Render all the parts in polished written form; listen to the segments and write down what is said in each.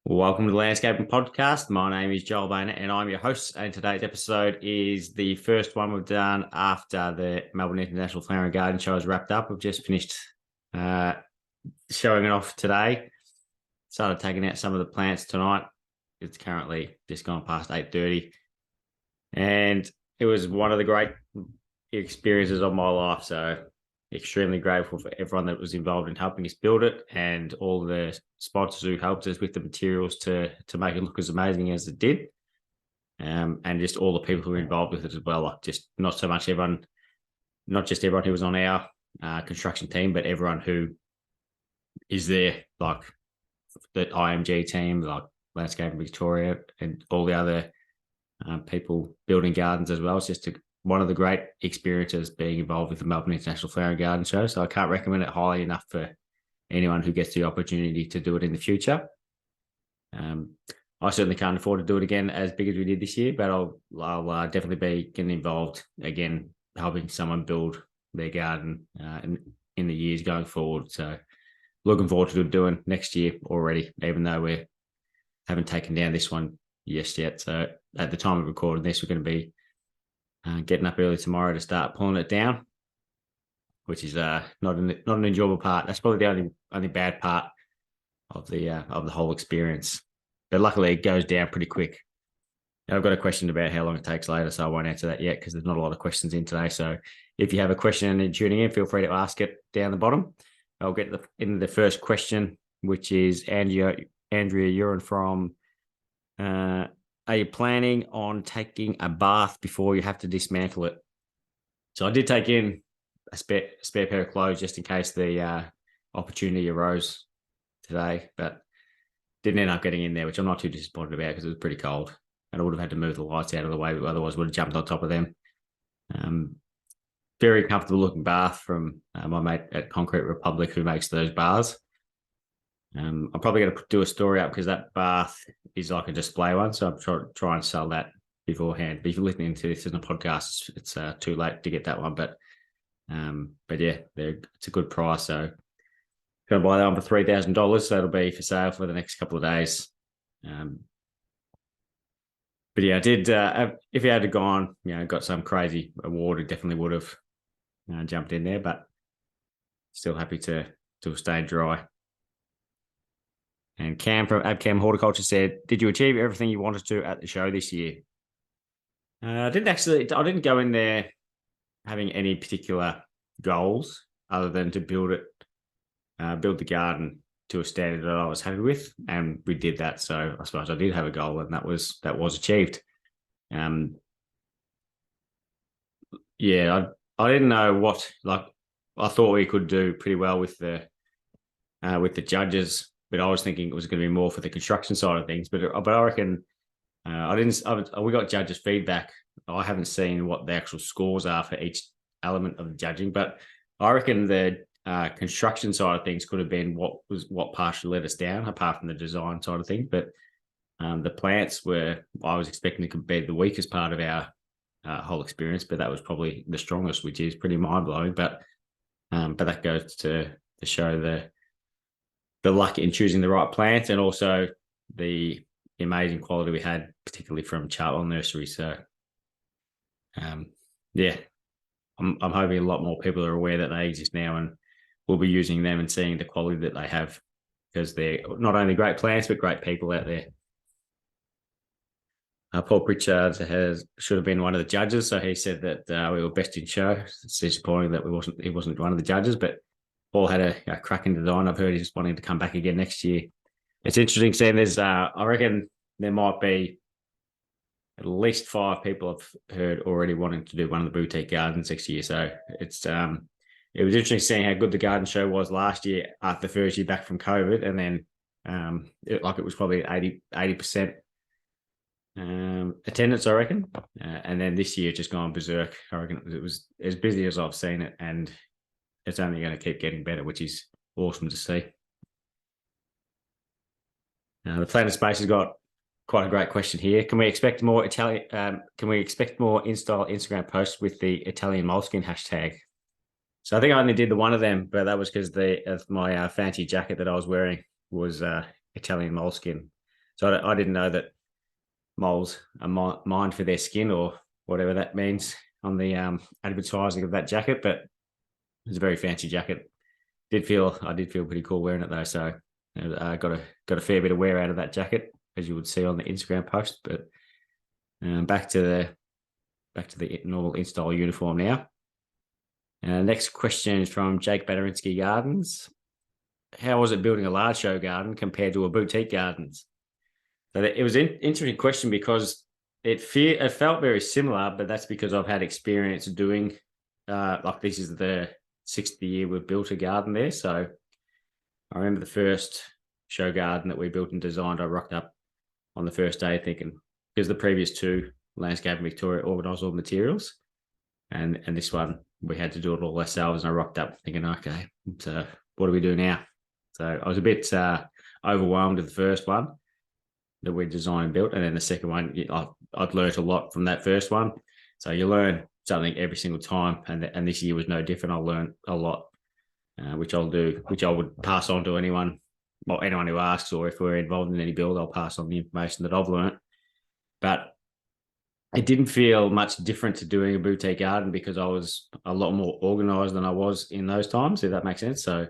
Welcome to the Landscaping Podcast. My name is Joel Boehner and I'm your host. And today's episode is the first one we've done after the Melbourne International Flower and Garden Show is wrapped up. We've just finished showing it off today. Started taking out some of the plants tonight. It's currently just gone past 8:30. And it was one of the great experiences of my life. So extremely grateful for everyone that was involved in helping us build it and all the sponsors who helped us with the materials to make it look as amazing as it did. And just all the people who were involved with it as well. Like just not just everyone who was on our construction team, but everyone who is there, like the IMG team, like Landscaping Victoria and all the other people building gardens as well. It's just one of the great experiences being involved with the Melbourne International Flower and Garden Show. So I can't recommend it highly enough for anyone who gets the opportunity to do it in the future. I certainly can't afford to do it again as big as we did this year, but I'll definitely be getting involved again, helping someone build their garden in the years going forward. So looking forward to doing next year already, even though we haven't taken down this one just yet. So at the time of recording this, we're going to be getting up early tomorrow to start pulling it down, which is not an enjoyable part. That's probably the only bad part of the whole experience. But luckily, it goes down pretty quick. I've got a question about how long it takes later, so I won't answer that yet because there's not a lot of questions in today. So if you have a question and tuning in, feel free to ask it down the bottom. I'll get into the first question, which is Andrea Urin from. Are you planning on taking a bath before you have to dismantle it? So I did take in a spare pair of clothes just in case the opportunity arose today, but didn't end up getting in there, which I'm not too disappointed about because it was pretty cold and I would have had to move the lights out of the way, but otherwise would have jumped on top of them. Very comfortable looking bath from my mate at Concrete Republic who makes those bars. I'm probably going to do a story up because that bath is like a display one. So I'm trying to sell that beforehand. But if you're listening to this in a podcast, it's too late to get that one. But yeah, it's a good price. So going to buy that one for $3,000. So it'll be for sale for the next couple of days. But yeah, I did. If you had gone, got some crazy award, it definitely would have jumped in there. But still happy to stay dry. And Cam from Abcam Horticulture said, "Did you achieve everything you wanted to at the show this year?" I didn't go in there having any particular goals other than to build the garden to a standard that I was happy with, and we did that. So I suppose I did have a goal, and that was achieved. Yeah, I didn't know what I thought we could do pretty well with the judges. But I was thinking it was going to be more for the construction side of things. But I reckon we got judges' feedback. I haven't seen what the actual scores are for each element of the judging, but I reckon the construction side of things could have been what partially let us down, apart from the design side of things. But the plants I was expecting to be the weakest part of our whole experience, but that was probably the strongest, which is pretty mind blowing. But that goes to show the luck in choosing the right plants and also the amazing quality we had, particularly from Chartwell Nursery. So, yeah, I'm hoping a lot more people are aware that they exist now and will be using them and seeing the quality that they have because they're not only great plants, but great people out there. Paul Pritchard should have been one of the judges. So he said that we were best in show. It's disappointing that he wasn't one of the judges, but Paul had a cracking design. I've heard he's wanting to come back again next year. It's interesting seeing there's, I reckon there might be at least 5 people I've heard already wanting to do one of the boutique gardens next year. So it was interesting seeing how good the garden show was last year after the first year back from COVID. And then it was probably 80% attendance, I reckon. And then this year just gone berserk. I reckon it was as busy as I've seen it. And it's only going to keep getting better, which is awesome to see. The Planet Space has got quite a great question here. Can we expect more in-style Instagram posts with the Italian moleskin hashtag? So I think I only did the one of them, but that was because my fancy jacket that I was wearing was Italian moleskin. So I didn't know that moles are mined for their skin or whatever that means on the advertising of that jacket. But it was a very fancy jacket. I did feel pretty cool wearing it though. So got a fair bit of wear out of that jacket, as you would see on the Instagram post. But back to the normal install uniform now. Next question is from Jake Baderinsky Gardens. How was it building a large show garden compared to a boutique gardens? So it was an interesting question because it felt very similar, but that's because I've had experience doing like this is the 6th year we've built a garden there. So I remember the first show garden that we built and designed, I rocked up on the first day thinking, because the previous 2, Landscape in Victoria, organised all the materials. And this one, we had to do it all ourselves. And I rocked up thinking, okay, so what do we do now? So I was a bit overwhelmed with the first one that we designed and built. And then the second one, I'd learned a lot from that first one. So you learn something every single time. And this year was no different. I learned a lot, which I would pass on to anyone who asks, or if we're involved in any build, I'll pass on the information that I've learned. But it didn't feel much different to doing a boutique garden because I was a lot more organised than I was in those times, if that makes sense. So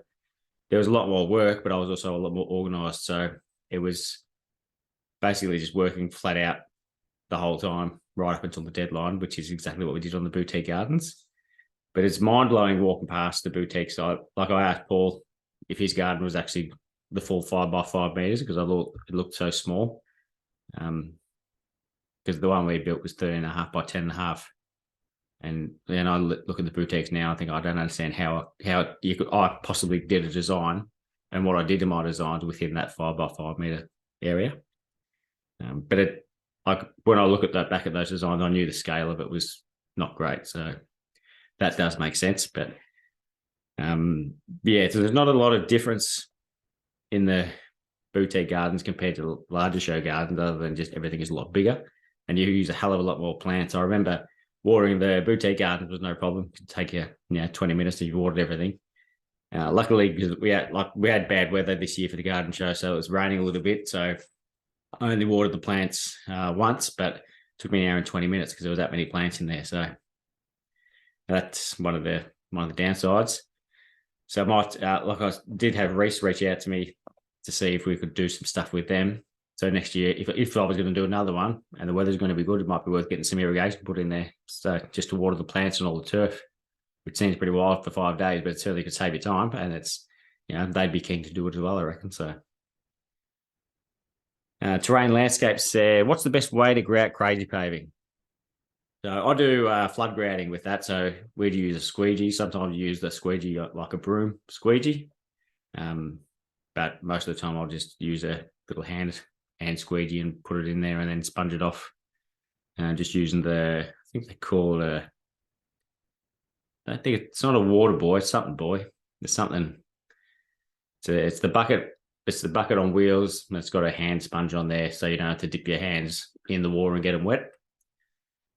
there was a lot more work, but I was also a lot more organised. So it was basically just working flat out the whole time, right up until the deadline, which is exactly what we did on the boutique gardens. But it's mind-blowing walking past the boutique site. Like I asked Paul if his garden was actually the full 5 by 5 meters because I thought it looked so small. Because the one we built was 13.5 by 10.5. And then I look at the boutiques now, I think I don't understand how I possibly did a design and what I did in my designs within that 5 by 5 meter area. But when I look at that back at those designs, I knew the scale of it was not great. So that does make sense. But so there's not a lot of difference in the boutique gardens compared to larger show gardens, other than just everything is a lot bigger. And you use a hell of a lot more plants. I remember watering the boutique gardens was no problem. It could take you 20 minutes if you watered everything. Luckily, because we had bad weather this year for the garden show, so it was raining a little bit. So I only watered the plants once, but it took me an hour and 20 minutes because there was that many plants in there. So that's one of the downsides. So I did have Reese reach out to me to see if we could do some stuff with them. So next year, if I was going to do another one and the weather's going to be good, it might be worth getting some irrigation put in there. So just to water the plants and all the turf, which seems pretty wild for 5 days, but it certainly could save you time. And it's, they'd be keen to do it as well, I reckon. So Terrain Landscapes said, what's the best way to grout crazy paving? So I do flood grouting with that. So we'd use a squeegee. Sometimes you use the squeegee like a broom squeegee. But most of the time I'll just use a little hand squeegee and put it in there and then sponge it off. Just using I think they call it I think it's not a water boy, it's something boy. It's something. It's the bucket. It's the bucket on wheels, and it's got a hand sponge on there, so you don't have to dip your hands in the water and get them wet.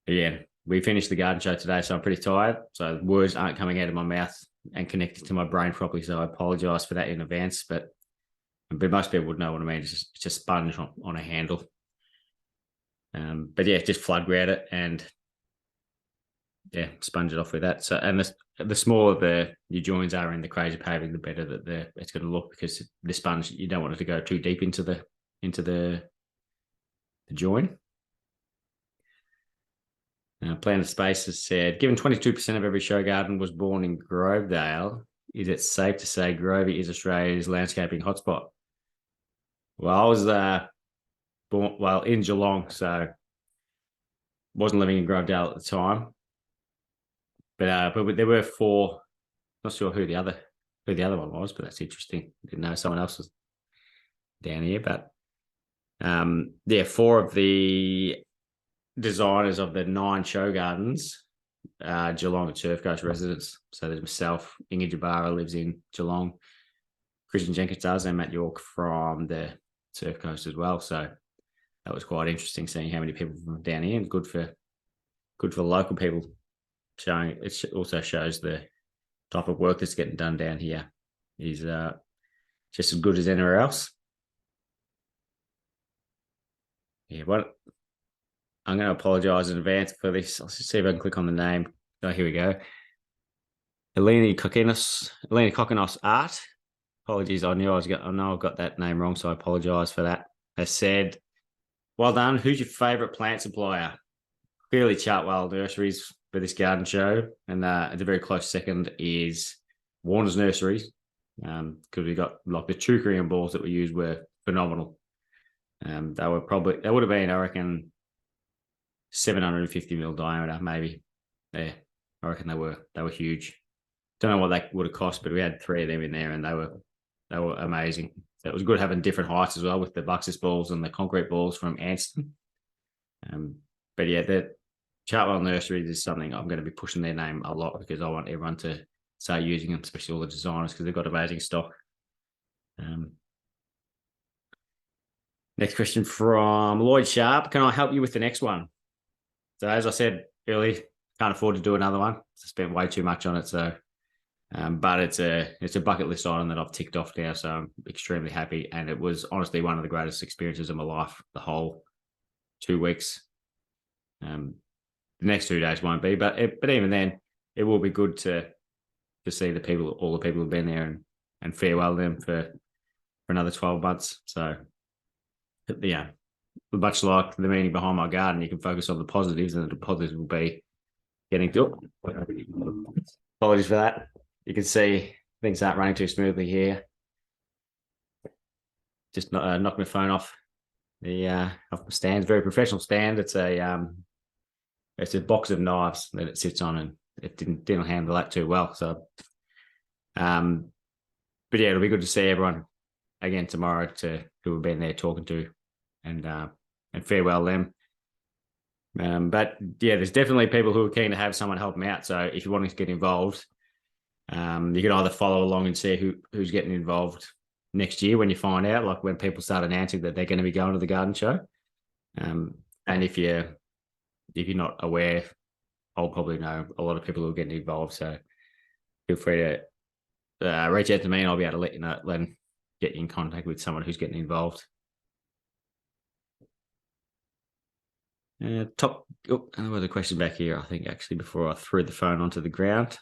But yeah, we finished the garden show today, so I'm pretty tired. So words aren't coming out of my mouth and connected to my brain properly. So I apologise for that in advance. But most people would know what I mean. It's just a sponge on a handle. But yeah, just flood grout it and sponge it off with that. So and the smaller your joins are in the crazy paving, the better that it's going to look, because the sponge, you don't want it to go too deep into the join. Planet Space has said, given 22% of every show garden was born in Grovedale, is it safe to say Grovey is Australia's landscaping hotspot? Well, I was born in Geelong, so wasn't living in Grovedale at the time. But there were 4. Not sure who the other one was, but that's interesting. Didn't know someone else was down here. But 4 of the designers of the 9 show gardens, Geelong and Surf Coast residents. So there's myself, Inga Jabara lives in Geelong, Christian Jenkins does, and Matt York from the Surf Coast as well. So that was quite interesting seeing how many people from down here, and good for local people. Showing it also shows the type of work that's getting done down here is just as good as anywhere else. Yeah, what I'm going to apologise in advance for this. Let's just see if I can click on the name. Oh, here we go. Eleni Kokinos Art. Apologies, I know I've got that name wrong, so I apologise for that. Has said, well done. Who's your favourite plant supplier? Clearly Chartwell Nurseries for this garden show, and the very close second is Warner's Nurseries, because we got like the Chukarian balls that we used were phenomenal. They would have been, I reckon, 750 mil diameter, maybe. Yeah, I reckon they were huge. Don't know what that would have cost, but we had 3 of them in there, and they were amazing. So it was good having different heights as well with the Buxus balls and the concrete balls from Anston. But yeah, the Chartwell Nurseries is something I'm going to be pushing their name a lot, because I want everyone to start using them, especially all the designers, because they've got amazing stock. Next question from Lloyd Sharp. Can I help you with the next one? So as I said earlier, can't afford to do another one. I spent way too much on it. So, but it's a bucket list item that I've ticked off now. So I'm extremely happy. And it was honestly one of the greatest experiences of my life, the whole 2 weeks. The next 2 days won't be, but even then, it will be good to see all the people who've been there and farewell them for another 12 months. So, yeah, much like the meaning behind my garden, you can focus on the positives, and the positives will be getting to it. Apologies for that. You can see things aren't running too smoothly here. Just knocked my phone off the stand. Very professional stand. It's a box of knives that it sits on, and it didn't handle that too well. So, but yeah, it'll be good to see everyone again tomorrow who have been there talking to, and farewell them. But yeah, there's definitely people who are keen to have someone help them out. So if you're wanting to get involved, you can either follow along and see who's getting involved next year when you find out, like when people start announcing that they're going to be going to the garden show. And if you're not aware, I'll probably know a lot of people who are getting involved. So feel free to reach out to me, and I'll be able to let you know, get you in contact with someone who's getting involved. There was a question back here, I think, actually, before I threw the phone onto the ground.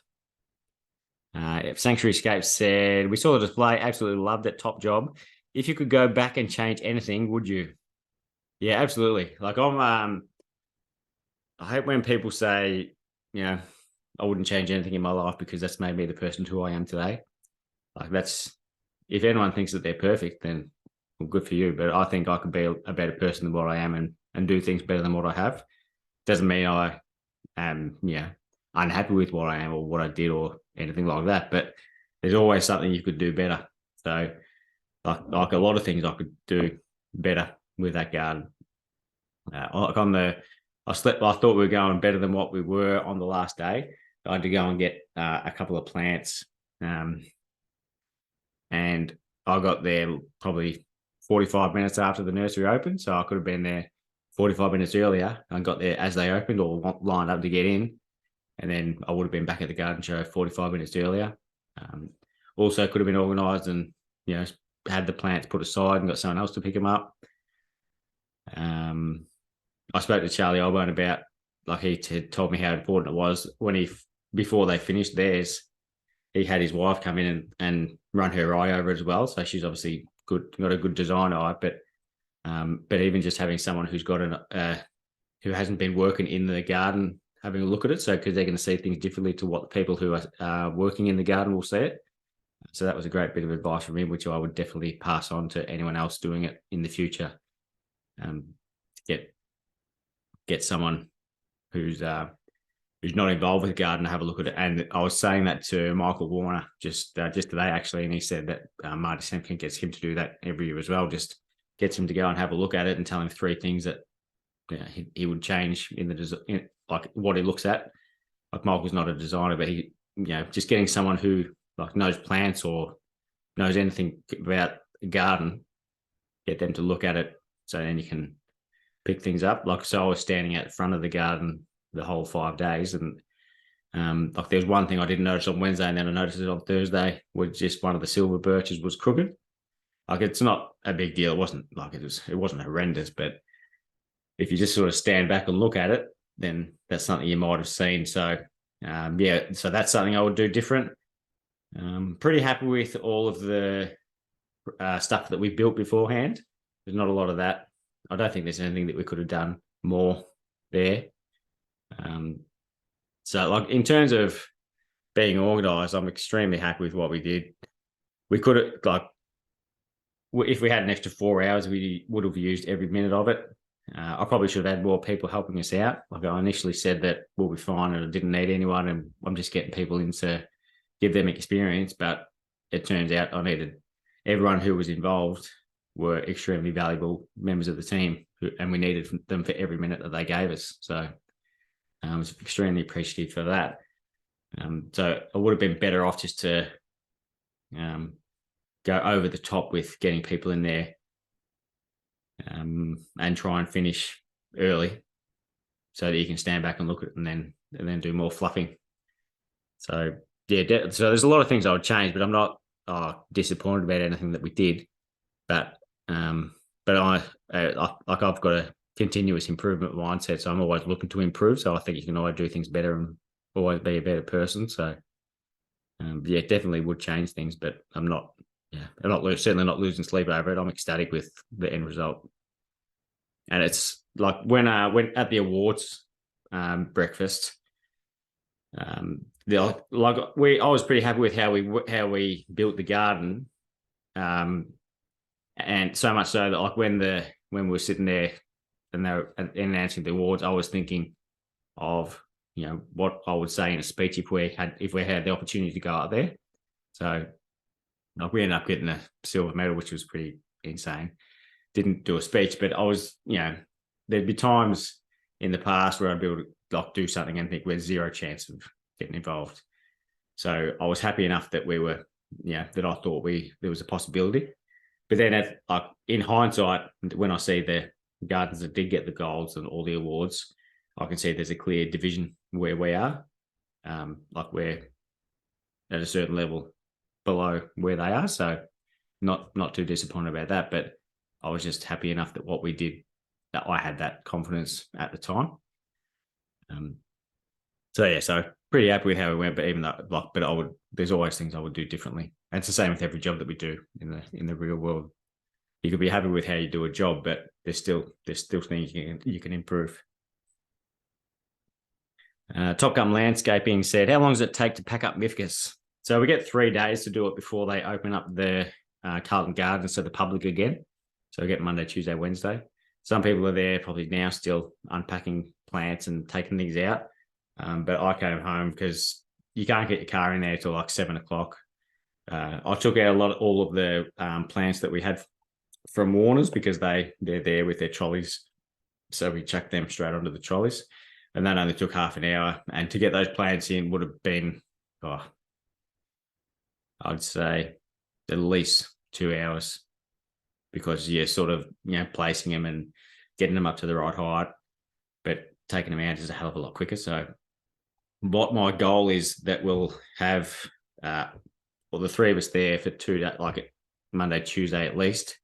Sanctuary Escape said, we saw the display, absolutely loved it, top job. If you could go back and change anything, would you? Yeah, absolutely. Like I hate when people say, I wouldn't change anything in my life because that's made me the person who I am today. Like if anyone thinks that they're perfect, then well, good for you. But I think I could be a better person than what I am, and do things better than what I have. Doesn't mean I am, unhappy with what I am or what I did or anything like that. But there's always something you could do better. So like a lot of things I could do better with that garden. I thought we were going better than what we were on the last day. I had to go and get a couple of plants, and I got there probably 45 minutes after the nursery opened, so I could have been there 45 minutes earlier and got there as they opened or lined up to get in, and then I would have been back at the garden show 45 minutes earlier. Also could have been organised and had the plants put aside and got someone else to pick them up. I spoke to Charlie Albone about, like, he told me how important it was when before they finished theirs, he had his wife come in and run her eye over it as well. So she's obviously got a good design eye, but even just having someone who's got who hasn't been working in the garden having a look at it, so because they're going to see things differently to what the people who are working in the garden will see it. So that was a great bit of advice from him, which I would definitely pass on to anyone else doing it in the future. To get someone who's not involved with the garden to have a look at it. And I was saying that to Michael Warner just today, actually, and he said that Marty Semkin gets him to do that every year as well. Just gets him to go and have a look at it and tell him 3 things that he would change in the design, like what he looks at. Like Michael's not a designer, but he, just getting someone who like knows plants or knows anything about the garden, get them to look at it, so then you can pick things up. Like, so I was standing at the front of the garden the whole 5 days, and like there's one thing I didn't notice on Wednesday, and then I noticed it on Thursday, was just one of the silver birches was crooked. Like, it's not a big deal. It wasn't horrendous, but if you just sort of stand back and look at it, then that's something you might have seen. So yeah, so that's something I would do different. Pretty happy with all of the stuff that we built beforehand. There's not a lot of that. I don't think there's anything that we could have done more there. So like in terms of being organised, I'm extremely happy with what we did. We could have, like, if we had an extra 4 hours, we would have used every minute of it. I probably should have had more people helping us out. Like I initially said that we'll be fine and I didn't need anyone, and I'm just getting people in to give them experience. But it turns out I needed everyone who was involved were extremely valuable members of the team, and we needed them for every minute that they gave us. So I was extremely appreciative for that. So I would have been better off just to go over the top with getting people in there and try and finish early so that you can stand back and look at it and then do more fluffing. So yeah, so there's a lot of things I would change, but I'm not disappointed about anything that we did. But I like I've got a continuous improvement mindset, so I'm always looking to improve. So I think you can always do things better and always be a better person. So yeah, definitely would change things, but I'm not. Yeah, I'm not certainly not losing sleep over it. I'm ecstatic with the end result, and it's like when at the awards breakfast. I was pretty happy with how we built the garden, and so much so that like when we were sitting there and they were announcing the awards, I was thinking of what I would say in a speech if we had the opportunity to go out there. So like we ended up getting a silver medal, which was pretty insane. Didn't do a speech, but I was, there'd be times in the past where I'd be able to do something and think we're zero chance of getting involved. So I was happy enough that we were, that I thought there was a possibility. But then in hindsight, when I see the gardens that did get the golds and all the awards, I can see there's a clear division where we are. Like we're at a certain level below where they are. So not too disappointed about that. But I was just happy enough that what we did, that I had that confidence at the time. So yeah, so pretty happy with how we went. But even though, there's always things I would do differently. And it's the same with every job that we do in the real world. You could be happy with how you do a job, but there's still things you can improve. Top Gun Landscaping said, how long does it take to pack up Mifkas? So we get 3 days to do it before they open up the Carlton Gardens to the public again. So we get Monday, Tuesday, Wednesday. Some people are there probably now still unpacking plants and taking things out. But I came home because you can't get your car in there till like 7 o'clock. I took out all of the plants that we had from Warner's because they're there with their trolleys. So we chucked them straight onto the trolleys. And that only took half an hour. And to get those plants in would have been, I'd say at least 2 hours because you're sort of, placing them and getting them up to the right height, but taking them out is a hell of a lot quicker. So what my goal is that we'll have, the three of us there for 2 days, like Monday, Tuesday at least,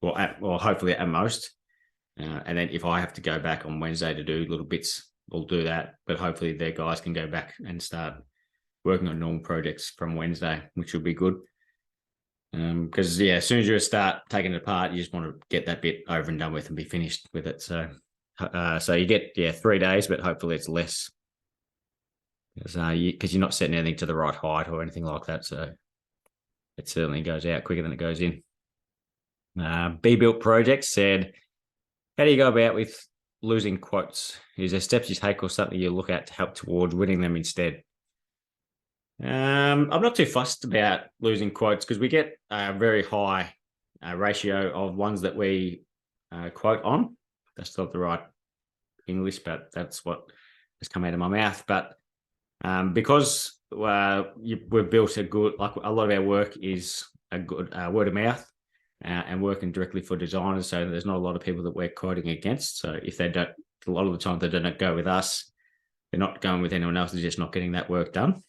or hopefully at most. And then if I have to go back on Wednesday to do little bits, we'll do that. But hopefully their guys can go back and start working on normal projects from Wednesday, which will be good. Because as soon as you start taking it apart, you just want to get that bit over and done with and be finished with it. So you get 3 days, but hopefully it's less because you're not setting anything to the right height or anything like that. So it certainly goes out quicker than it goes in. Be Built Project said, how do you go about with losing quotes? Is there steps you take or something you look at to help towards winning them instead? I'm not too fussed about losing quotes because we get a very high ratio of ones that we quote on. That's not the right English, but that's what has come out of my mouth. But because we've built a good, like a lot of our work is a good word of mouth and working directly for designers. So there's not a lot of people that we're quoting against. So if they don't, a lot of the time they don't go with us, they're not going with anyone else. They're just not getting that work done.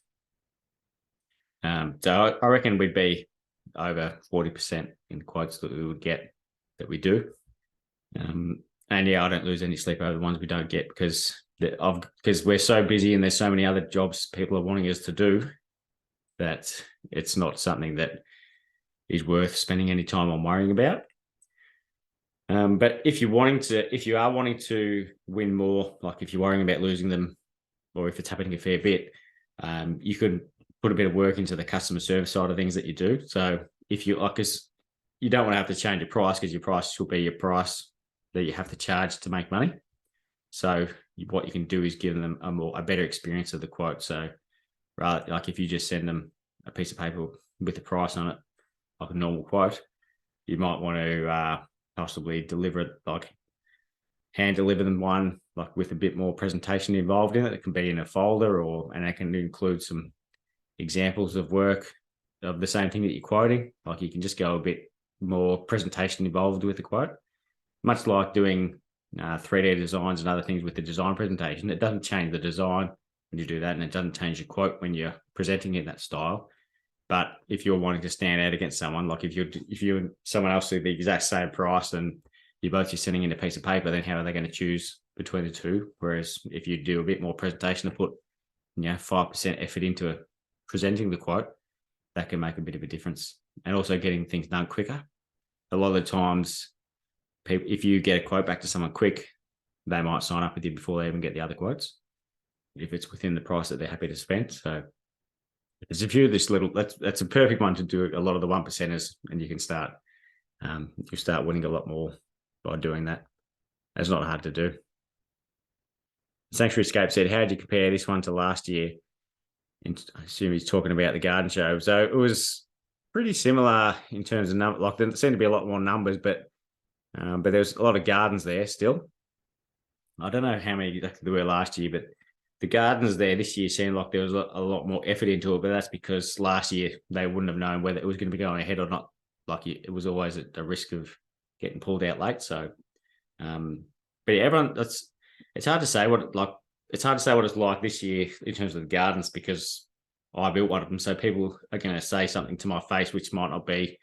So I reckon we'd be over 40% in quotes that we would get that we do. And yeah, I don't lose any sleep over the ones we don't get because we're so busy and there's so many other jobs people are wanting us to do that it's not something that is worth spending any time on worrying about. But if you are wanting to win more, like if you're worrying about losing them, or if it's happening a fair bit, you could put a bit of work into the customer service side of things that you do. So if you like, because you don't want to have to change your price, because your price should be your price that you have to charge to make money. So what you can do is give them a better experience of the quote. So rather, like if you just send them a piece of paper with the price on it, like a normal quote, you might want to possibly deliver it, like hand deliver them one, like with a bit more presentation involved in it. It can be in a folder, and it can include some examples of work of the same thing that you're quoting. Like you can just go a bit more presentation involved with the quote, much like doing 3D designs and other things with the design presentation. It doesn't change the design when you do that, and it doesn't change your quote when you're presenting it in that style. But if you're wanting to stand out against someone, like if you and someone else do the exact same price and you're both just sending in a piece of paper, then how are they going to choose between the two? Whereas if you do a bit more presentation to put 5% effort into presenting the quote, that can make a bit of a difference. And also getting things done quicker. A lot of the times, if you get a quote back to someone quick, they might sign up with you before they even get the other quotes, if it's within the price that they're happy to spend. So there's a few of this that's a perfect one to do a lot of the 1%ers, and you can start winning a lot more by doing that. It's not hard to do. Sanctuary Scape said, how do you compare this one to last year? And I assume he's talking about the garden show. So it was pretty similar in terms of number. Like there seemed to be a lot more numbers, but there's a lot of gardens there still. I don't know how many there were last year, but the gardens there this year seemed like there was a lot more effort into it. But that's because last year they wouldn't have known whether it was going to be going ahead or not. Like it was always at the risk of getting pulled out late. So, but yeah, it's hard to say what it's like this year in terms of the gardens, because I built one of them. So people are going to say something to my face which might not be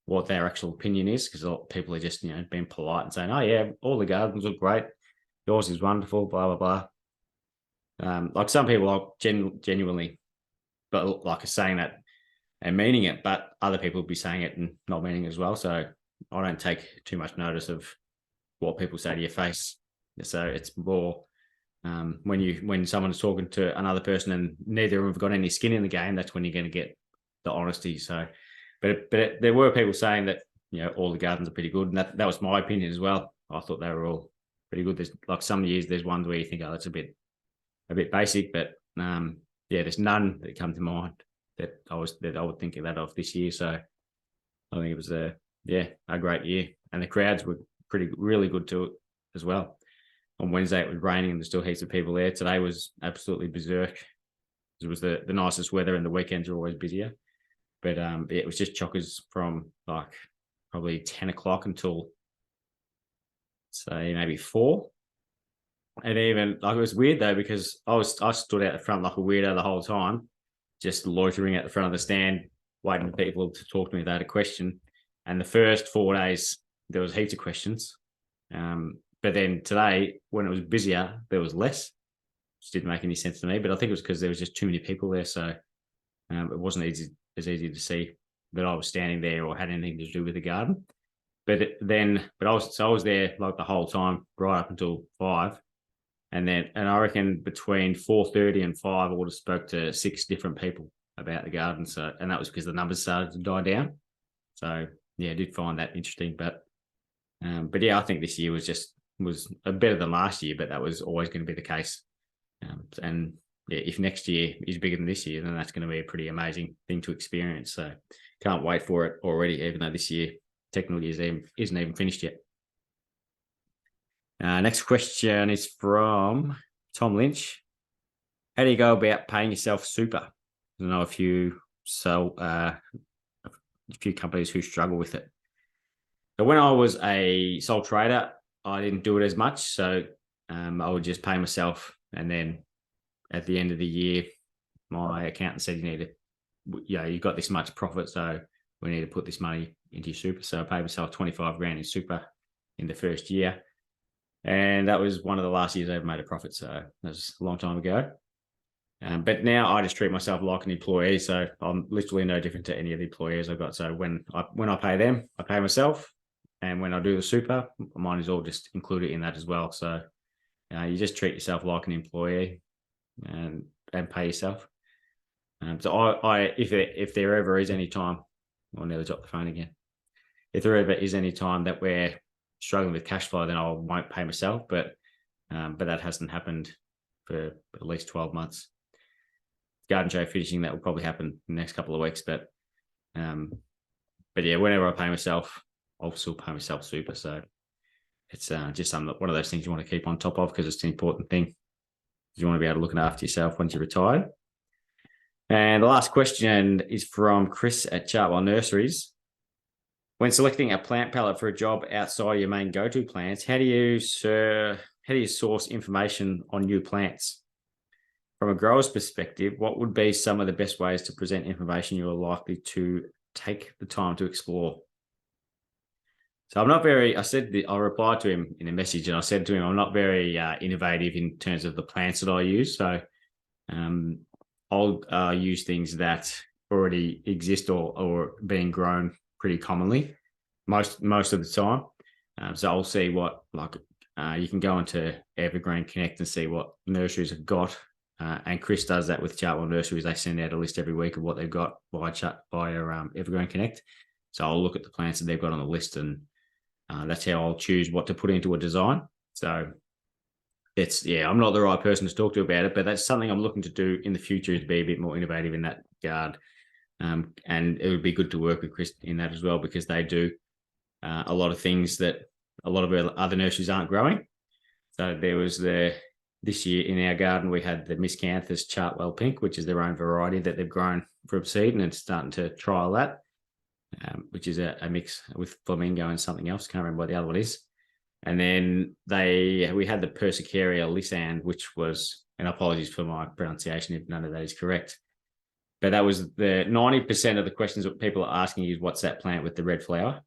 what their actual opinion is, because a lot of people are just being polite and saying, "Oh yeah, all the gardens look great. Yours is wonderful." Blah blah blah. Like some people are genuinely, but like are saying that and meaning it, but other people will be saying it and not meaning it as well. So I don't take too much notice of what people say to your face. So it's more when someone's talking to another person and neither of them have got any skin in the game, that's when you're going to get the honesty. So, but there were people saying that all the gardens are pretty good, and that was my opinion as well. I thought they were all pretty good. There's like some years there's ones where you think, oh, that's a bit basic, but yeah, there's none that come to mind that I would think of that of this year. So I think it was a great year, and the crowds were really good to it as well. On Wednesday it was raining and there's still heaps of people there. Today was absolutely berserk. It was the nicest weather, and the weekends are always busier. But it was just chockers from like probably 10 o'clock until say maybe 4. And even like it was weird though, because I stood out the front like a weirdo the whole time, just loitering at the front of the stand, waiting for people to talk to me if they had a question. And the first 4 days there was heaps of questions. But then today, when it was busier, there was less, which didn't make any sense to me. But I think it was because there was just too many people there. So it wasn't as easy to see that I was standing there or had anything to do with the garden. But I was there like the whole time, right up until 5. And I reckon between 4:30 and 5, I would have spoke to 6 different people about the garden. So, and that was because the numbers started to die down. So yeah, I did find that interesting. But yeah, I think this year was better than last year, but that was always going to be the case. And yeah, if next year is bigger than this year, then that's going to be a pretty amazing thing to experience. So can't wait for it already, even though this year technically isn't even finished yet. Next question is from Tom Lynch. How do you go about paying yourself super? I know a few companies who struggle with it. So when I was a sole trader, I didn't do it as much. So I would just pay myself, and then at the end of the year, my accountant said, you've got this much profit, so we need to put this money into your super. So I paid myself 25 grand in super in the first year. And that was one of the last years I ever made a profit. So that was a long time ago. But now I just treat myself like an employee. So I'm literally no different to any of the employees I've got. So when I pay them, I pay myself. And when I do the super, mine is all just included in that as well. So you just treat yourself like an employee and pay yourself. So if there ever is any time, I'll nearly drop the phone again. If there ever is any time that we're struggling with cash flow, then I won't pay myself. But that hasn't happened for at least 12 months. Garden show finishing, that will probably happen in the next couple of weeks. But yeah, whenever I pay myself, I'll still pay myself super. So it's just one of those things you want to keep on top of because it's an important thing. You want to be able to look after yourself once you're retired. And the last question is from Chris at Chartwell Nurseries. When selecting a plant palette for a job outside of your main go-to plants, how do you source information on new plants? From a grower's perspective, what would be some of the best ways to present information you are likely to take the time to explore? So I replied to him in a message and I said to him, I'm not very innovative in terms of the plants that I use. So I'll use things that already exist or being grown pretty commonly most of the time. So I'll see what, you can go into Evergreen Connect and see what nurseries have got. And Chris does that with Chartwell Nurseries. They send out a list every week of what they've got via Evergreen Connect. So I'll look at the plants that they've got on the list, and that's how I'll choose what to put into a design. So I'm not the right person to talk to about it, but that's something I'm looking to do in the future, is be a bit more innovative in that regard. And it would be good to work with Chris in that as well, because they do a lot of things that a lot of other nurseries aren't growing. So there was this year in our garden, we had the Miscanthus Chartwell Pink, which is their own variety that they've grown from seed, and it's starting to trial that, which is a mix with flamingo and something else. Can't remember what the other one is. And then we had the Persicaria Lysand, which was, and apologies for my pronunciation if none of that is correct, but that was the 90% of the questions that people are asking is, what's that plant with the red flower?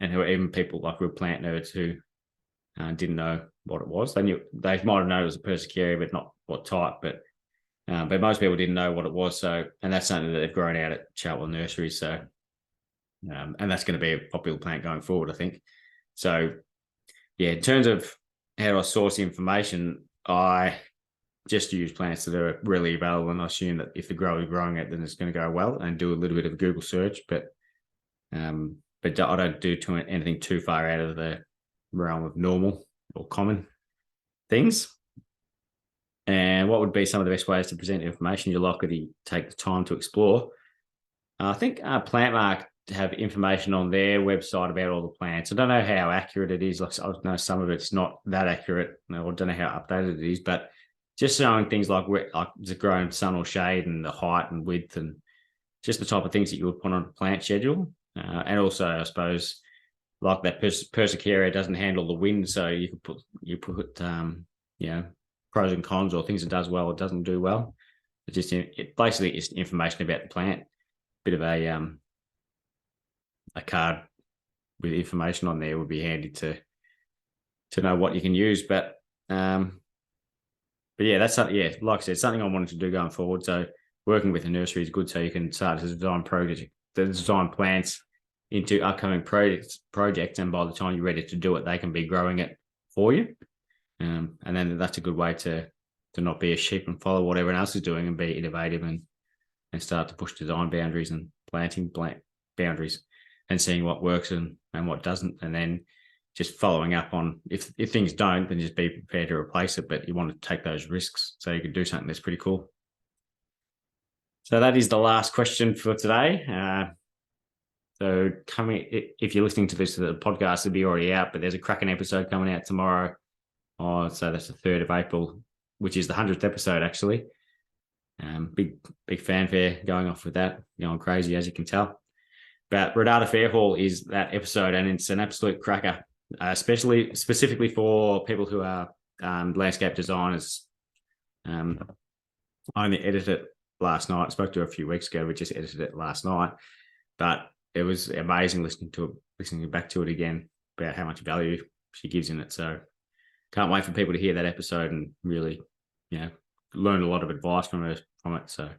And even people like real plant nerds who didn't know what it was. They might have known it was a Persicaria, but not what type. But most people didn't know what it was. So, and that's something that they've grown out at Chartwell Nursery. So, and that's going to be a popular plant going forward, I think. So, yeah, in terms of how do I source information, I just use plants that are really available, and I assume that if the grower is growing it, then it's going to go well, and do a little bit of a Google search. But I don't do anything too far out of the realm of normal or common things. And what would be some of the best ways to present information you're likely to take the time to explore? I think Plantmark have information on their website about all the plants. I don't know how accurate it is. Like, I know some of it's not that accurate. I don't know how updated it is, but just showing things like the growing sun or shade and the height and width and just the type of things that you would put on a plant schedule. And also, I suppose, like that Persicaria doesn't handle the wind, so you put pros and cons, or things it does well, it doesn't do well. Basically it's information about the plant. Bit of a card with information on there would be handy to know what you can use. But yeah, that's something. Yeah, like I said, something I wanted to do going forward. So working with a nursery is good, so you can start to design plants into upcoming projects, and by the time you're ready to do it, they can be growing it for you. And then that's a good way to not be a sheep and follow what everyone else is doing, and be innovative and start to push design boundaries and planting boundaries, and seeing what works and what doesn't, and then just following up on if things don't, then just be prepared to replace it. But you want to take those risks so you can do something that's pretty cool. So that is the last question for today. So if you're listening to this, the podcast will be already out, but there's a cracking episode coming out tomorrow. So that's the 3rd of April, which is the 100th episode, actually. Big fanfare going off with that, going crazy, as you can tell. But Rodata Fair Hall is that episode, and it's an absolute cracker, specifically for people who are landscape designers. I only edited it last night. I spoke to her a few weeks ago. We just edited it last night, but it was amazing listening back to it again about how much value she gives in it. So can't wait for people to hear that episode and really, learn a lot of advice from it. So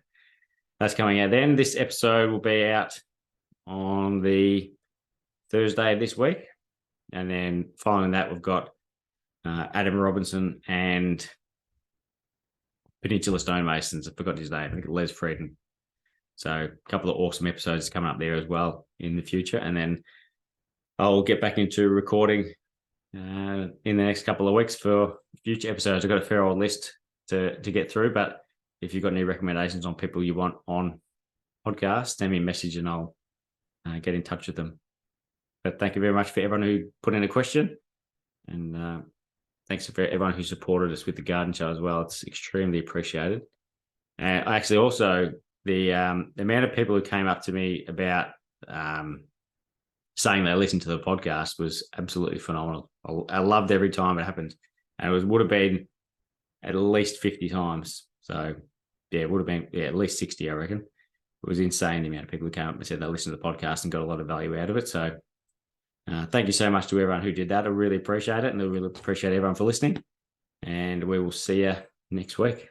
that's coming out then. This episode will be out on the Thursday of this week. And then following that, we've got Adam Robinson and Peninsula Stonemasons. I forgot his name. I think Les Frieden. So a couple of awesome episodes coming up there as well in the future. And then I'll get back into recording in the next couple of weeks for future episodes. I've got a fair old list to get through, but if you've got any recommendations on people you want on podcasts, send me a message and I'll get in touch with them. But thank you very much for everyone who put in a question, and thanks for everyone who supported us with the garden show as well. It's extremely appreciated. And actually also the amount of people who came up to me about saying they listened to the podcast was absolutely phenomenal. I loved every time it happened, and it would have been at least 50 times. So yeah, it would have been at least 60, I reckon. It was insane the amount of people who came up and said they listened to the podcast and got a lot of value out of it. So thank you so much to everyone who did that. I really appreciate it, and I really appreciate everyone for listening. And we will see you next week.